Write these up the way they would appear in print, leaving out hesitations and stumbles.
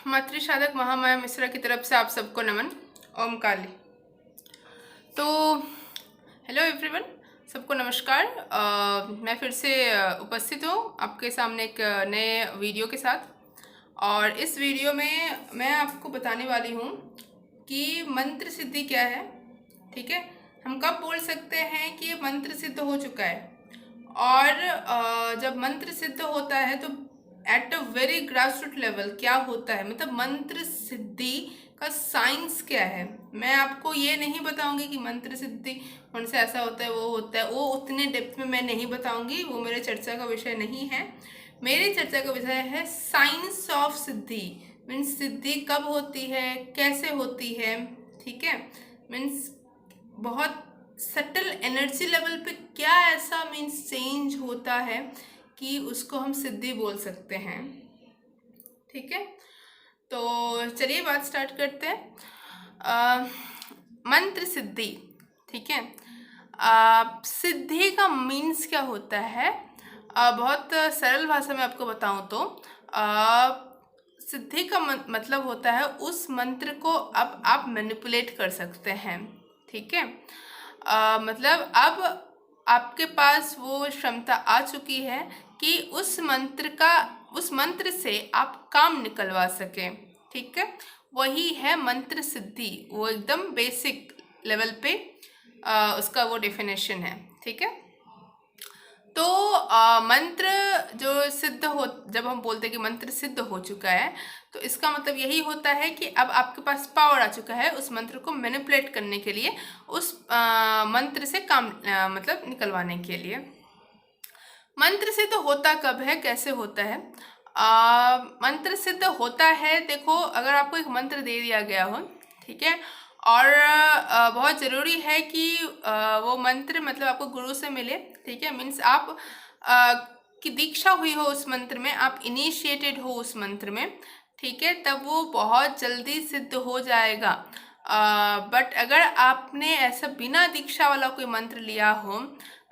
मातृ साधक महामाया मिश्रा की तरफ से आप सबको नमन। ओम काली। तो हेलो एवरीवन, सबको नमस्कार। मैं फिर से उपस्थित हूँ आपके सामने एक नए वीडियो के साथ। और इस वीडियो में मैं आपको बताने वाली हूँ कि मंत्र सिद्धि क्या है। ठीक है, हम कब बोल सकते हैं कि ये मंत्र सिद्ध हो चुका है। और जब मंत्र सिद्ध होता है तो at a very grass root level क्या होता है, मतलब मंत्र सिद्धि का साइंस क्या है। मैं आपको ये नहीं बताऊंगी कि मंत्र सिद्धि कौन से ऐसा होता है वो होता है, वो उतने डेप्थ में मैं नहीं बताऊंगी, वो मेरे चर्चा का विषय नहीं है। मेरी चर्चा का विषय है साइंस ऑफ सिद्धि। मीन्स सिद्धि कब होती है, कैसे होती है। ठीक है, मीन्स बहुत सटल एनर्जी लेवल पे क्या ऐसा मीन्स चेंज होता है कि उसको हम सिद्धि बोल सकते हैं। ठीक है, तो चलिए बात स्टार्ट करते हैं। मंत्र सिद्धि। ठीक है, सिद्धि का मीन्स क्या होता है। बहुत सरल भाषा में आपको बताऊं तो सिद्धि का मतलब होता है उस मंत्र को अब आप मैनिपुलेट कर सकते हैं। ठीक है, मतलब अब आपके पास वो क्षमता आ चुकी है कि उस मंत्र से आप काम निकलवा सकें। ठीक है, वही है मंत्र सिद्धि। वो एकदम बेसिक लेवल पे उसका वो डेफिनेशन है। ठीक है, तो मंत्र जो सिद्ध हो, जब हम बोलते हैं कि मंत्र सिद्ध हो चुका है तो इसका मतलब यही होता है कि अब आपके पास पावर आ चुका है उस मंत्र को मैनिपुलेट करने के लिए, उस मंत्र से काम मतलब निकलवाने के लिए। मंत्र सिद्ध होता कब है, कैसे होता है। मंत्र सिद्ध होता है, देखो अगर आपको एक मंत्र दे दिया गया हो, ठीक है, और बहुत ज़रूरी है कि वो मंत्र मतलब आपको गुरु से मिले। ठीक है, मीन्स आप की दीक्षा हुई हो उस मंत्र में, आप इनिशिएटेड हो उस मंत्र में। ठीक है, तब वो बहुत जल्दी सिद्ध हो जाएगा। बट अगर आपने ऐसा बिना दीक्षा वाला कोई मंत्र लिया हो,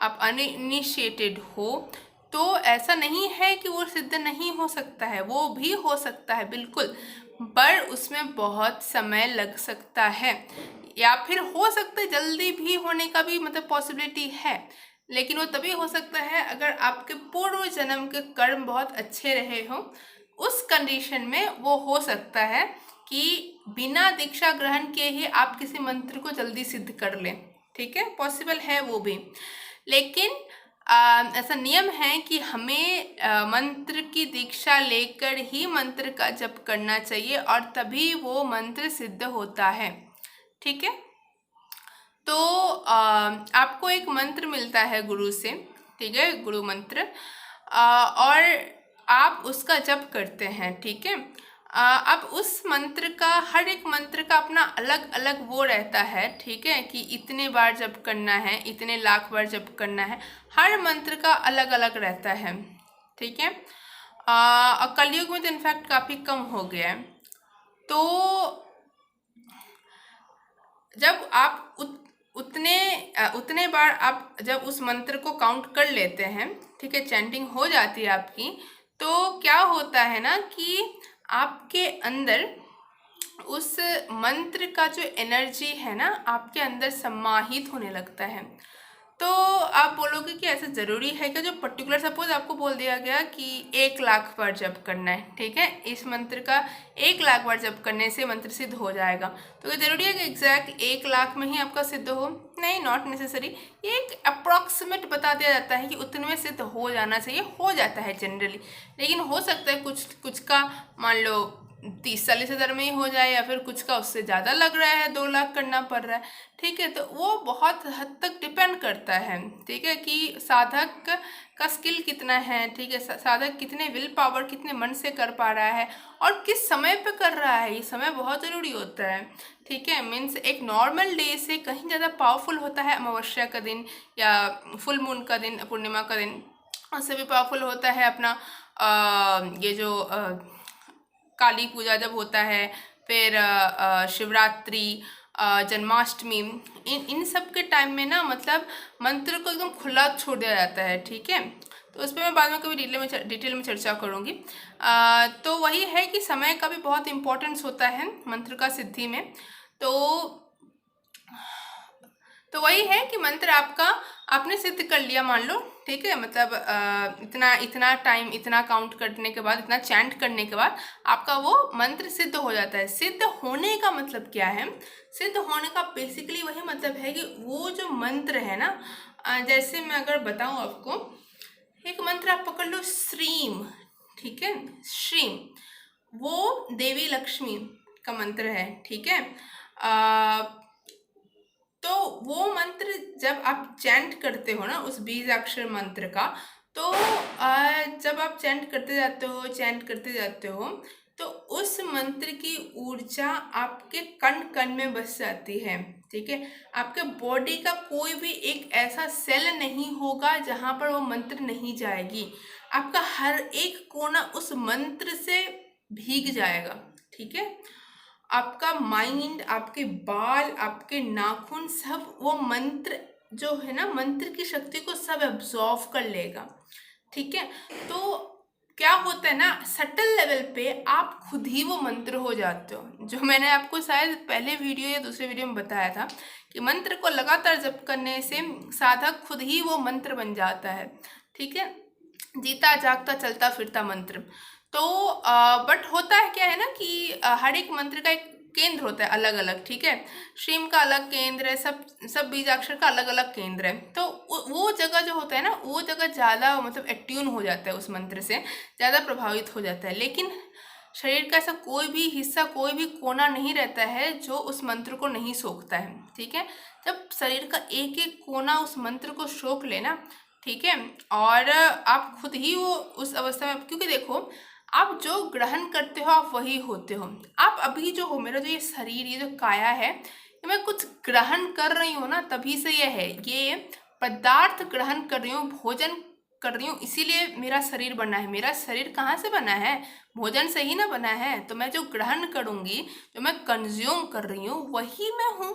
आप अनइनिशिएटेड हो, तो ऐसा नहीं है कि वो सिद्ध नहीं हो सकता है, वो भी हो सकता है बिल्कुल, पर उसमें बहुत समय लग सकता है। या फिर हो सकता है जल्दी भी होने का भी मतलब पॉसिबिलिटी है, लेकिन वो तभी हो सकता है अगर आपके पूर्व जन्म के कर्म बहुत अच्छे रहे हो। उस कंडीशन में वो हो सकता है कि बिना दीक्षा ग्रहण के ही आप किसी मंत्र को जल्दी सिद्ध कर लें। ठीक है, पॉसिबल है वो भी, लेकिन ऐसा नियम है कि हमें मंत्र की दीक्षा लेकर ही मंत्र का जप करना चाहिए और तभी वो मंत्र सिद्ध होता है। ठीक है, तो आपको एक मंत्र मिलता है गुरु से। ठीक है, गुरु मंत्र, और आप उसका जप करते हैं। ठीक है, अब उस मंत्र का, हर एक मंत्र का अपना अलग अलग वो रहता है। ठीक है, कि इतने बार जप करना है, इतने लाख बार जप करना है, हर मंत्र का अलग अलग रहता है। ठीक है, कलयुग में तो इनफैक्ट काफ़ी कम हो गया है। तो जब आप उतने बार आप जब उस मंत्र को काउंट कर लेते हैं, ठीक है, चैंटिंग हो जाती है आपकी, तो क्या होता है ना कि आपके अंदर उस मंत्र का जो एनर्जी है ना, आपके अंदर समाहित होने लगता है। तो आप बोलोगे कि ऐसा ज़रूरी है कि जो पर्टिकुलर, सपोज आपको बोल दिया गया कि 1 लाख बार जप करना है, ठीक है, इस मंत्र का 1 लाख बार जप करने से मंत्र सिद्ध हो जाएगा, तो ये ज़रूरी है कि एग्जैक्ट 1 लाख में ही आपका सिद्ध हो? नहीं, नॉट नेसेसरी। ये एक अप्रॉक्सीमेट बता दिया जाता है कि उतने में सिद्ध हो जाना चाहिए, हो जाता है जनरली, लेकिन हो सकता है कुछ कुछ का मान लो 30-40 हज़ार में ही हो जाए, या फिर कुछ का उससे ज़्यादा लग रहा है, 2 लाख करना पड़ रहा है। ठीक है, तो वो बहुत हद तक डिपेंड करता है। ठीक है, कि साधक का स्किल कितना है। ठीक है, साधक कितने विल पावर, कितने मन से कर पा रहा है और किस समय पे कर रहा है, ये समय बहुत ज़रूरी होता है। ठीक है, मीन्स एक नॉर्मल डे से कहीं ज़्यादा पावरफुल होता है अमावस्या का दिन या फुल मून का दिन, पूर्णिमा का दिन, उससे भी पावरफुल होता है अपना ये जो काली पूजा जब होता है, फिर शिवरात्रि, जन्माष्टमी, इन सब के टाइम में ना मतलब मंत्र को एकदम खुला छोड़ दिया जाता है। ठीक है, तो उस पर मैं बाद में कभी डिटेल में चर्चा करूँगी। तो वही है कि समय का भी बहुत इम्पोर्टेंस होता है मंत्र का सिद्धि में। तो वही है कि मंत्र आपका आपने सिद्ध कर लिया मान लो, ठीक है, मतलब इतना इतना टाइम, इतना काउंट करने के बाद, इतना चैंट करने के बाद आपका वो मंत्र सिद्ध हो जाता है। सिद्ध होने का मतलब क्या है? सिद्ध होने का बेसिकली वही मतलब है कि वो जो मंत्र है ना, जैसे मैं अगर बताऊं आपको, एक मंत्र आप पकड़ लो, श्रीम, ठीक है, श्रीम, वो देवी लक्ष्मी का मंत्र है, ठीक है। तो वो मंत्र जब आप चैंट करते हो ना उस बीजाक्षर मंत्र का, तो जब आप चैंट करते जाते हो तो उस मंत्र की ऊर्जा आपके कण कण में बस जाती है, ठीक है। आपके बॉडी का कोई भी एक ऐसा सेल नहीं होगा जहाँ पर वो मंत्र नहीं जाएगी। आपका हर एक कोना उस मंत्र से भीग जाएगा, ठीक है। आपका माइंड, आपके बाल, आपके नाखून, सब वो मंत्र जो है ना, मंत्र की शक्ति को सब एब्जॉर्व कर लेगा, ठीक है। तो क्या होता है ना, सटल लेवल पे आप खुद ही वो मंत्र हो जाते हो। जो मैंने आपको शायद पहले वीडियो या दूसरे वीडियो में बताया था कि मंत्र को लगातार जप करने से साधक खुद ही वो मंत्र बन जाता है, ठीक है। जीता जागता चलता फिरता मंत्र। तो बट होता है क्या है ना कि हर एक मंत्र का एक केंद्र होता है अलग अलग, ठीक है। श्रीम का अलग केंद्र है, सब बीजाक्षर का अलग अलग केंद्र है। तो वो जगह जो होता है ना, वो जगह ज़्यादा मतलब एट्यून हो जाता है उस मंत्र से, ज़्यादा प्रभावित हो जाता है। लेकिन शरीर का ऐसा कोई भी हिस्सा, कोई भी कोना नहीं रहता है जो उस मंत्र को नहीं सोखता है, ठीक है। जब शरीर का एक एक कोना उस मंत्र को सोख लेना, ठीक है, और आप खुद ही वो उस अवस्था में, क्योंकि देखो आप जो ग्रहण करते हो आप वही होते हो। आप अभी जो हो, मेरा जो ये शरीर, ये जो काया है, ये मैं कुछ ग्रहण कर रही हूँ ना, तभी से ये है, ये पदार्थ ग्रहण कर रही हूँ, भोजन कर रही हूँ, इसीलिए मेरा शरीर बना है। मेरा शरीर कहाँ से बना है? भोजन से ही ना बना है। तो मैं जो ग्रहण करूँगी, जो मैं कंज्यूम कर रही हूँ, वही मैं हूँ।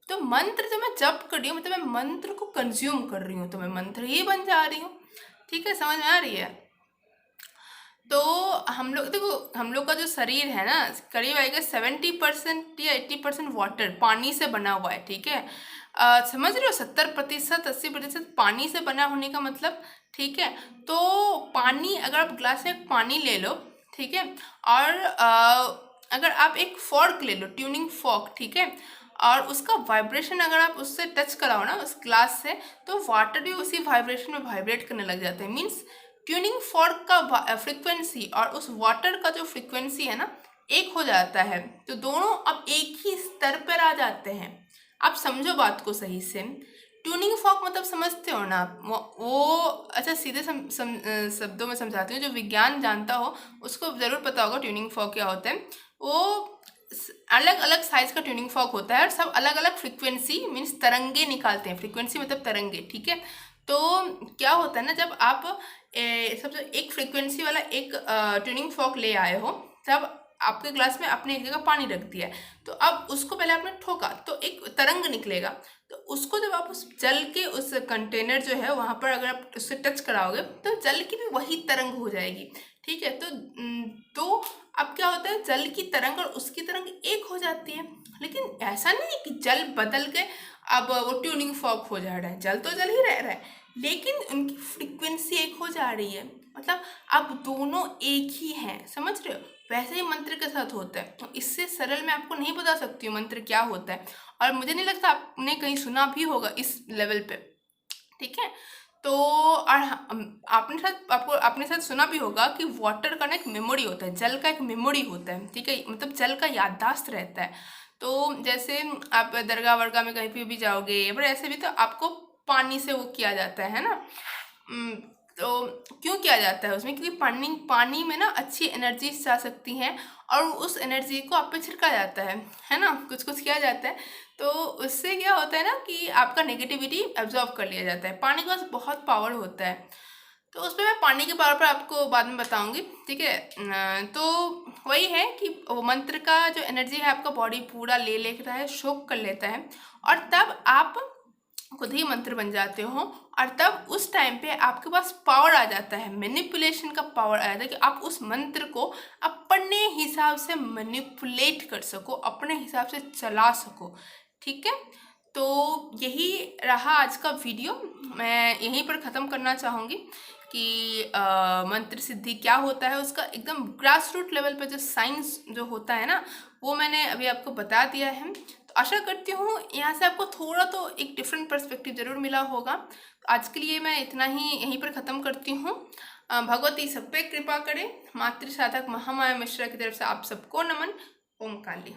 तो मंत्र जो मैं जप कर रही हूँ, मतलब मैं मंत्र को कंज्यूम कर रही हूँ, तो मैं मंत्र ही बन जा रही हूँ, ठीक है। समझ में आ रही है? तो हम लोग देखो, हम लोग का जो शरीर है ना, करीब आएगा 70% या 80% वाटर, पानी से बना हुआ है, ठीक है। समझ रहे हो? 70% 80% पानी से बना होने का मतलब, ठीक है। तो पानी, अगर आप ग्लास में पानी ले लो, ठीक है, और अगर आप एक फॉर्क ले लो, ट्यूनिंग फॉर्क, ठीक है, और उसका वाइब्रेशन अगर आप उससे टच कराओ ना उस ग्लास से, तो वाटर भी उसी वाइब्रेशन में वाइब्रेट करने लग जाता है। मीन्स ट्यूनिंग फॉर्क का फ्रिक्वेंसी और उस वाटर का जो फ्रिक्वेंसी है ना, एक हो जाता है। तो दोनों अब एक ही स्तर पर आ जाते हैं। आप समझो बात को सही से। ट्यूनिंग फॉर्क मतलब समझते हो ना आप? वो अच्छा, सीधे शब्दों में समझाती हूँ, जो विज्ञान जानता हो उसको ज़रूर पता होगा ट्यूनिंग फॉर्क क्या होता है। वो अलग अलग साइज का ट्यूनिंग फॉर्क होता है और सब अलग अलग फ्रिक्वेंसी, मीन्स तरंगे निकालते हैं। फ्रिक्वेंसी मतलब तरंगे, ठीक है। तो क्या होता है ना, जब आप सबसे एक फ्रिक्वेंसी वाला एक ट्यूनिंग फॉर्क ले आए हो, तब आपके ग्लास में आपने एक जगह पानी रख दिया है, तो अब उसको पहले आपने ठोका तो एक तरंग निकलेगा। तो उसको जब आप उस जल के उस कंटेनर जो है वहाँ पर अगर आप उससे टच कराओगे, तो जल की भी वही तरंग हो जाएगी, ठीक है। तो अब क्या होता है, जल की तरंग और उसकी तरंग एक हो जाती है। लेकिन ऐसा नहीं है कि जल बदल के अब वो ट्यूनिंग फॉर्क हो जा रहा है। जल तो जल ही रह रहा है, लेकिन उनकी फ्रीक्वेंसी एक हो जा रही है। मतलब अब दोनों एक ही हैं, समझ रहे हो? वैसे ही मंत्र के साथ होता है। तो इससे सरल मैं आपको नहीं बता सकती हूँ मंत्र क्या होता है, और मुझे नहीं लगता आपने कहीं सुना भी होगा इस लेवल पे, ठीक है। तो और आपने शायद सुना भी होगा कि वाटर का ना एक मेमोरी होता है, जल का एक मेमोरी होता है, ठीक है, मतलब जल का याददाश्त रहता है। तो जैसे आप दरगाह वर्गा में कहीं पे भी जाओगे या फिर ऐसे भी, तो आपको पानी से वो किया जाता है ना। तो क्यों किया जाता है उसमें? क्योंकि पानी में ना अच्छी एनर्जी जा सकती हैं, और उस एनर्जी को आप पे छिड़का जाता है ना, कुछ कुछ किया जाता है। तो उससे क्या होता है ना कि आपका नेगेटिविटी एब्जॉर्ब कर लिया जाता है। पानी के पास बहुत पावर होता है। तो उस पर मैं पानी के पावर पर आपको बाद में बताऊंगी, ठीक है। तो वही है कि वो मंत्र का जो एनर्जी है आपका बॉडी पूरा ले लेता है, शोक कर लेता है, और तब आप खुद ही मंत्र बन जाते हो, और तब उस टाइम पे आपके पास पावर आ जाता है, मैनिपुलेशन का पावर आ जाता है कि आप उस मंत्र को अपने हिसाब से मैनिपुलेट कर सको, अपने हिसाब से चला सको। ठीक है, तो यही रहा आज का वीडियो। मैं यहीं पर ख़त्म करना चाहूँगी कि मंत्र सिद्धि क्या होता है, उसका एकदम ग्रास रूट लेवल पर जो साइंस जो होता है ना, वो मैंने अभी आपको बता दिया है। तो आशा करती हूँ यहाँ से आपको थोड़ा तो एक डिफरेंट पर्सपेक्टिव ज़रूर मिला होगा। तो आज के लिए मैं इतना ही यहीं पर ख़त्म करती हूँ। भगवती सब पे कृपा करे। मातृ साधक महामाया मिश्रा की तरफ से आप सबको नमन। ओम काली।